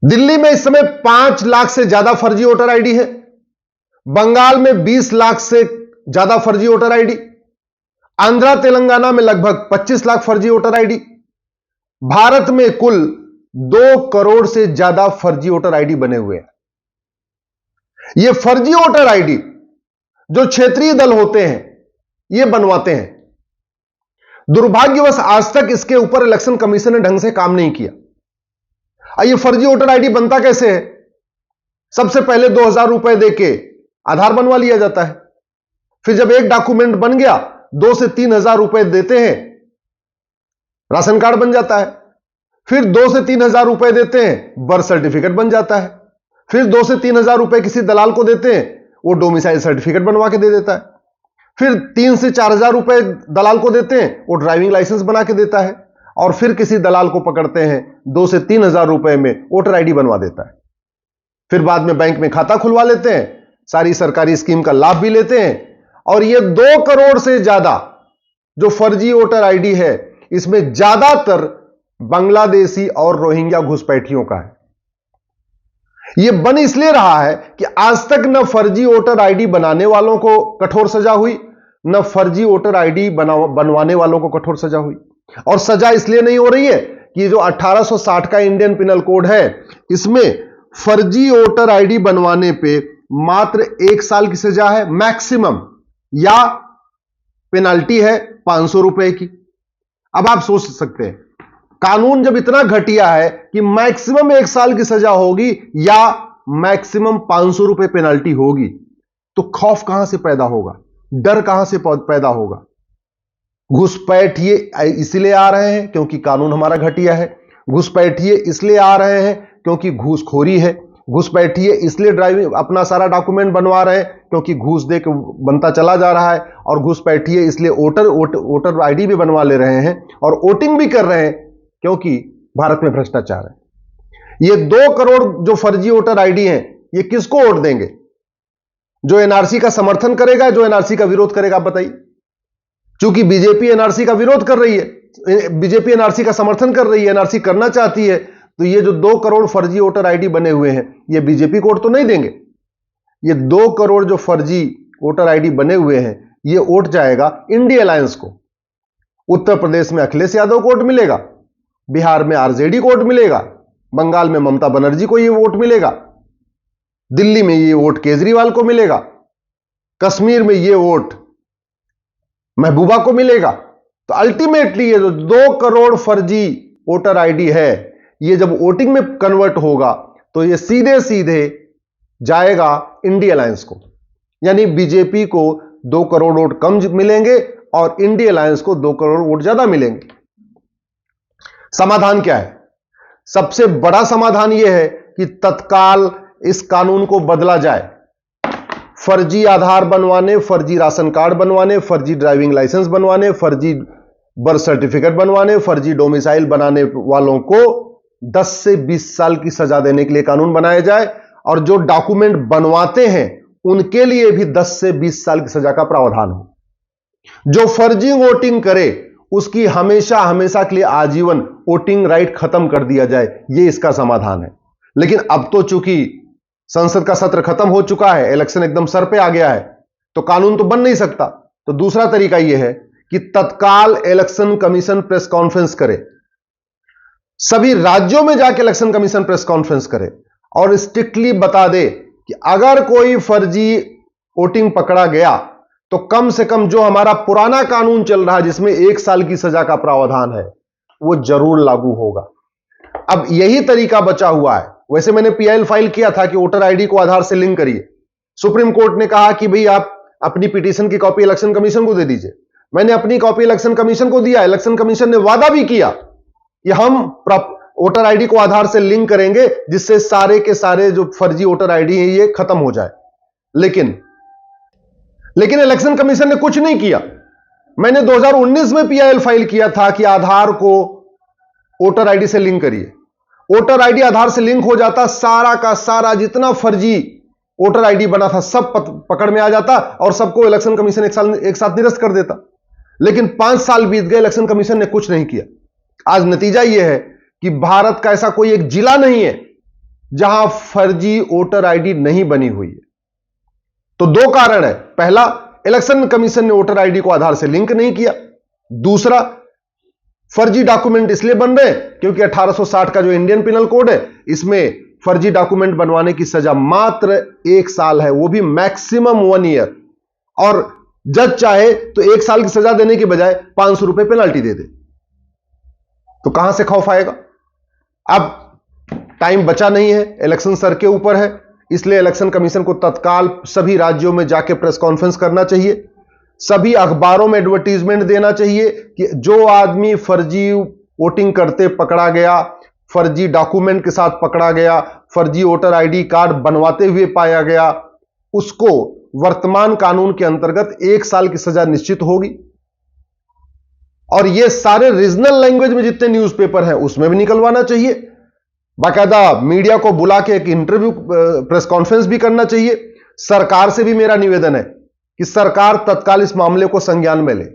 दिल्ली में इस समय 5 लाख से ज्यादा फर्जी वोटर आईडी है। बंगाल में 20 लाख से ज्यादा फर्जी वोटर आईडी। आंध्रा तेलंगाना में लगभग 25 लाख फर्जी वोटर आईडी। भारत में कुल 2 करोड़ से ज्यादा फर्जी वोटर आईडी बने हुए हैं। यह फर्जी वोटर आईडी जो क्षेत्रीय दल होते हैं यह बनवाते हैं। दुर्भाग्यवश आज तक इसके ऊपर इलेक्शन कमीशन ने ढंग से काम नहीं किया। यह फर्जी वोटर आईडी बनता कैसे है? सबसे पहले 2000 रुपए देके आधार बनवा लिया जाता है। फिर जब एक डॉक्यूमेंट बन गया 2 से 3 हजार रुपए देते हैं, राशन कार्ड बन जाता है। फिर 2 से 3 हजार रुपए देते हैं, बर्थ सर्टिफिकेट बन जाता है। फिर 2 से 3 हजार रुपए किसी दलाल को देते हैं, वो डोमिसाइल सर्टिफिकेट बनवा के दे देता है। फिर 3 से 4 हजार रुपए दलाल को देते हैं, वो ड्राइविंग लाइसेंस बना के देता है। और फिर किसी दलाल को पकड़ते हैं, 2 से 3 हजार रुपए में वोटर आईडी बनवा देता है। फिर बाद में बैंक में खाता खुलवा लेते हैं, सारी सरकारी स्कीम का लाभ भी लेते हैं। और ये 2 करोड़ से ज्यादा जो फर्जी वोटर आईडी है, इसमें ज्यादातर बांग्लादेशी और रोहिंग्या घुसपैठियों का है। यह बन इसलिए रहा है कि आज तक न फर्जी वोटर आईडी बनाने वालों को कठोर सजा हुई, न फर्जी वोटर आईडी बनवाने वालों को कठोर सजा हुई। और सजा इसलिए नहीं हो रही है कि ये जो 1860 का इंडियन पिनल कोड है, इसमें फर्जी वोटर आईडी बनवाने पे मात्र 1 साल की सजा है मैक्सिमम, या पेनाल्टी है 500 रुपए की। अब आप सोच सकते हैं, कानून जब इतना घटिया है कि मैक्सिमम 1 साल की सजा होगी या मैक्सिमम 500 रुपए पेनाल्टी होगी, तो खौफ कहां से पैदा होगा, डर कहां से पैदा होगा? घुसपैठिए इसलिए आ रहे हैं क्योंकि कानून हमारा घटिया है। घुसपैठिए इसलिए आ रहे हैं क्योंकि घूसखोरी है। घुसपैठिए इसलिए ड्राइविंग अपना सारा डॉक्यूमेंट बनवा रहे हैं क्योंकि घूस दे के बनता चला जा रहा है। और घुसपैठिए इसलिए वोटर आईडी भी बनवा ले रहे हैं और वोटिंग भी कर रहे हैं क्योंकि भारत में भ्रष्टाचार है। ये 2 करोड़ जो फर्जी वोटर आईडी हैं, ये किसको वोट देंगे? जो एनआरसी का समर्थन करेगा, जो एनआरसी का विरोध करेगा? आप बताइए। चूंकि बीजेपी एनआरसी का विरोध कर रही है, बीजेपी एनआरसी का समर्थन कर रही है, एनआरसी करना चाहती है, तो ये जो 2 करोड़ फर्जी वोटर आईडी बने हुए हैं, ये बीजेपी को वोट तो नहीं देंगे। ये 2 करोड़ जो फर्जी वोटर आईडी बने हुए हैं, ये वोट जाएगा इंडिया अलायंस को। उत्तर प्रदेश में अखिलेश यादव को वोट मिलेगा, बिहार में आरजेडी को वोट मिलेगा, बंगाल में ममता बनर्जी को ये वोट मिलेगा, दिल्ली में ये वोट केजरीवाल को मिलेगा, कश्मीर में ये वोट महबूबा को मिलेगा। तो अल्टीमेटली ये जो 2 करोड़ फर्जी वोटर आईडी है, ये जब वोटिंग में कन्वर्ट होगा तो ये सीधे सीधे जाएगा इंडिया अलायंस को। यानी बीजेपी को 2 करोड़ वोट कम मिलेंगे और इंडिया अलायंस को 2 करोड़ वोट ज्यादा मिलेंगे। समाधान क्या है? सबसे बड़ा समाधान यह है कि तत्काल इस कानून को बदला जाए। फर्जी आधार बनवाने, फर्जी राशन कार्ड बनवाने, फर्जी ड्राइविंग लाइसेंस बनवाने, फर्जी बर्थ सर्टिफिकेट बनवाने, फर्जी डोमिसाइल बनाने वालों को 10 से 20 साल की सजा देने के लिए कानून बनाया जाए। और जो डॉक्यूमेंट बनवाते हैं उनके लिए भी 10 से 20 साल की सजा का प्रावधान हो। जो फर्जी वोटिंग करे उसकी हमेशा हमेशा के लिए आजीवन वोटिंग राइट खत्म कर दिया जाए, यह इसका समाधान है। लेकिन अब तो चूंकि संसद का सत्र खत्म हो चुका है, इलेक्शन एकदम सर पे आ गया है, तो कानून तो बन नहीं सकता। तो दूसरा तरीका यह है कि तत्काल इलेक्शन कमीशन प्रेस कॉन्फ्रेंस करे, सभी राज्यों में जाके इलेक्शन कमीशन प्रेस कॉन्फ्रेंस करे और स्ट्रिक्टली बता दे कि अगर कोई फर्जी वोटिंग पकड़ा गया तो कम से कम जो हमारा पुराना कानून चल रहा है जिसमें 1 साल की सजा का प्रावधान है, वो जरूर लागू होगा। अब यही तरीका बचा हुआ है। वैसे मैंने पीआईएल फाइल किया था कि वोटर आईडी को आधार से लिंक करिए। सुप्रीम कोर्ट ने कहा कि भाई आप अपनी पिटीशन की कॉपी इलेक्शन कमीशन को दे दीजिए। मैंने अपनी कॉपी इलेक्शन कमीशन को दिया। इलेक्शन कमीशन ने वादा भी किया कि हम वोटर आईडी को आधार से लिंक करेंगे जिससे सारे के सारे जो फर्जी वोटर आईडी है ये खत्म हो जाए। लेकिन इलेक्शन कमीशन ने कुछ नहीं किया। मैंने 2019 में पीआईएल फाइल किया था कि आधार को वोटर आईडी से लिंक करिए। वोटर आईडी आधार से लिंक हो जाता, सारा का सारा जितना फर्जी वोटर आईडी बना था सब पकड़ में आ जाता और सबको इलेक्शन कमीशन एक साथ निरस्त कर देता। लेकिन 5 साल बीत गए, इलेक्शन कमीशन ने कुछ नहीं किया। आज नतीजा यह है कि भारत का ऐसा कोई एक जिला नहीं है जहां फर्जी वोटर आईडी नहीं बनी हुई है। तो दो कारण है, पहला, इलेक्शन कमीशन ने वोटर आईडी को आधार से लिंक नहीं किया। दूसरा, फर्जी डॉक्यूमेंट इसलिए बन रहे हैं क्योंकि 1860 का जो इंडियन पिनल कोड है, इसमें फर्जी डॉक्यूमेंट बनवाने की सजा मात्र 1 साल है, वो भी मैक्सिमम 1 ईयर। और जज चाहे तो 1 साल की सजा देने के बजाय 500 रुपए पेनल्टी दे दे। तो कहां से खौफ आएगा? अब टाइम बचा नहीं है, इलेक्शन सर के ऊपर है, इसलिए इलेक्शन कमीशन को तत्काल सभी राज्यों में जाके प्रेस कॉन्फ्रेंस करना चाहिए, सभी अखबारों में एडवर्टीजमेंट देना चाहिए कि जो आदमी फर्जी वोटिंग करते पकड़ा गया, फर्जी डॉक्यूमेंट के साथ पकड़ा गया, फर्जी वोटर आईडी कार्ड बनवाते हुए पाया गया, उसको वर्तमान कानून के अंतर्गत 1 साल की सजा निश्चित होगी। और ये सारे रीजनल लैंग्वेज में जितने न्यूज़पेपर हैं उसमें भी निकलवाना चाहिए, बाकायदा मीडिया को बुला के एक इंटरव्यू, प्रेस कॉन्फ्रेंस भी करना चाहिए। सरकार से भी मेरा निवेदन है कि सरकार तत्काल इस मामले को संज्ञान में ले।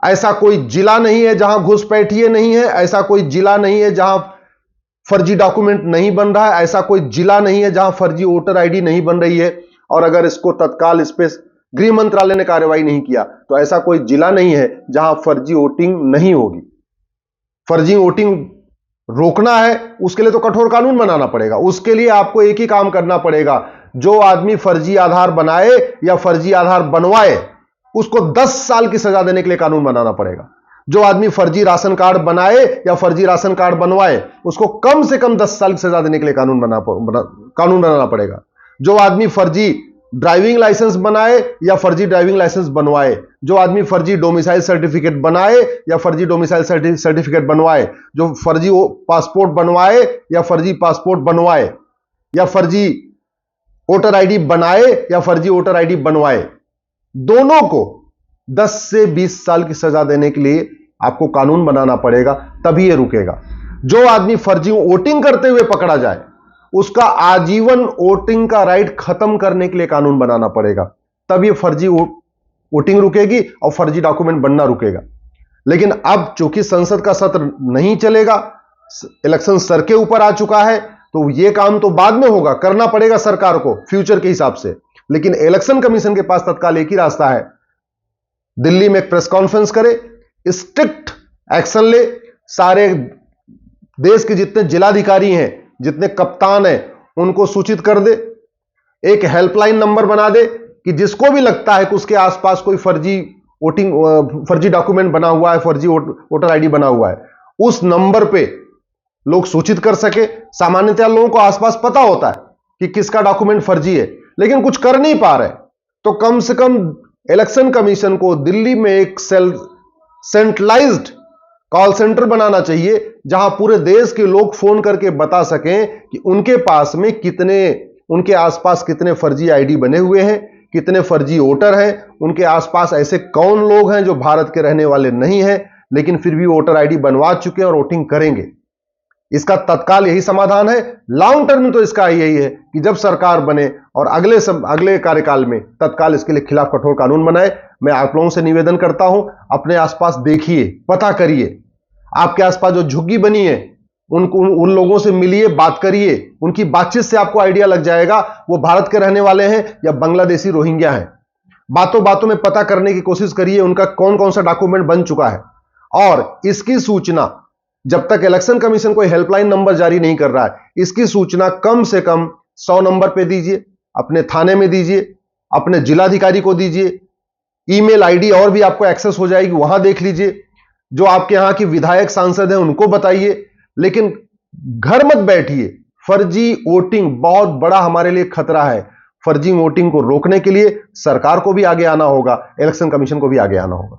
ऐसा कोई जिला नहीं है जहां घुसपैठिए नहीं है, ऐसा कोई जिला नहीं है जहां फर्जी डॉक्यूमेंट नहीं बन रहा है, ऐसा कोई जिला नहीं है जहां फर्जी वोटर आईडी नहीं बन रही है। और अगर इसको तत्काल इस पे गृह मंत्रालय ने कार्रवाई नहीं किया तो ऐसा कोई जिला नहीं है जहां फर्जी वोटिंग नहीं होगी। फर्जी वोटिंग रोकना है, उसके लिए तो कठोर कानून बनाना पड़ेगा। उसके लिए आपको एक ही काम करना पड़ेगा, जो आदमी फर्जी आधार बनाए या फर्जी आधार बनवाए उसको 10 साल की सजा देने के लिए कानून बनाना पड़ेगा। जो आदमी फर्जी राशन कार्ड बनाए या फर्जी राशन कार्ड बनवाए उसको कम से कम 10 साल की सजा देने के लिए कानून बनाना पड़ेगा। जो आदमी फर्जी ड्राइविंग लाइसेंस बनाए या फर्जी ड्राइविंग लाइसेंस बनवाए, जो आदमी फर्जी डोमिसाइल सर्टिफिकेट बनाए या फर्जी डोमिसाइल सर्टिफिकेट बनवाए, जो फर्जी पासपोर्ट बनवाए या फर्जी पासपोर्ट बनवाए, या फर्जी वोटर आईडी बनाए या फर्जी वोटर आईडी बनवाए, दोनों को 10 से 20 साल की सजा देने के लिए आपको कानून बनाना पड़ेगा, तभी यह रुकेगा। जो आदमी फर्जी वोटिंग करते हुए पकड़ा जाए उसका आजीवन वोटिंग का राइट खत्म करने के लिए कानून बनाना पड़ेगा, तब ये फर्जी वोटिंग रुकेगी और फर्जी डॉक्यूमेंट बनना रुकेगा। लेकिन अब चूंकि संसद का सत्र नहीं चलेगा, इलेक्शन सर के ऊपर आ चुका है, तो ये काम तो बाद में होगा, करना पड़ेगा सरकार को फ्यूचर के हिसाब से। लेकिन इलेक्शन कमीशन के पास तत्काल एक ही रास्ता है, दिल्ली में एक प्रेस कॉन्फ्रेंस करे, स्ट्रिक्ट एक्शन ले, सारे देश के जितने जिलाधिकारी हैं, जितने कप्तान हैं, उनको सूचित कर दे, एक हेल्पलाइन नंबर बना दे कि जिसको भी लगता है कि उसके आसपास कोई फर्जी डॉक्यूमेंट बना हुआ है, फर्जी वोटर आईडी बना हुआ है, उस नंबर पे लोग सूचित कर सके। सामान्यतः लोगों को आसपास पता होता है कि किसका डॉक्यूमेंट फर्जी है, लेकिन कुछ कर नहीं पा रहे, तो कम से कम इलेक्शन कमीशन को दिल्ली में एक सेंट्रलाइज्ड कॉल सेंटर बनाना चाहिए जहां पूरे देश के लोग फोन करके बता सकें कि उनके पास में उनके आसपास कितने फर्जी आईडी बने हुए हैं, कितने फर्जी वोटर हैं, उनके आसपास ऐसे कौन लोग हैं जो भारत के रहने वाले नहीं हैं लेकिन फिर भी वोटर आईडी बनवा चुके हैं और वोटिंग करेंगे। इसका तत्काल यही समाधान है। लॉन्ग टर्म में तो इसका यही है कि जब सरकार बने और अगले कार्यकाल में तत्काल इसके लिए खिलाफ कठोर कानून बनाए। मैं आप लोगों से निवेदन करता हूं, अपने आसपास देखिए, पता करिए, आपके आसपास जो झुग्गी बनी है उन लोगों से मिलिए, बात करिए, उनकी बातचीत से आपको आइडिया लग जाएगा वो भारत के रहने वाले हैं या बांग्लादेशी रोहिंग्या हैं। बातों बातों में पता करने की कोशिश करिए उनका कौन कौन सा डॉक्यूमेंट बन चुका है। और इसकी सूचना जब तक इलेक्शन कमीशन कोई हेल्पलाइन नंबर जारी नहीं कर रहा है, इसकी सूचना कम से कम 100 नंबर पे दीजिए, अपने थाने में दीजिए, अपने जिलाधिकारी को दीजिए, ईमेल आईडी और भी आपको एक्सेस हो जाएगी, वहां देख लीजिए, जो आपके यहां की विधायक सांसद हैं उनको बताइए। लेकिन घर मत बैठिए। फर्जी वोटिंग बहुत बड़ा हमारे लिए खतरा है। फर्जी वोटिंग को रोकने के लिए सरकार को भी आगे आना होगा, इलेक्शन कमीशन को भी आगे आना होगा।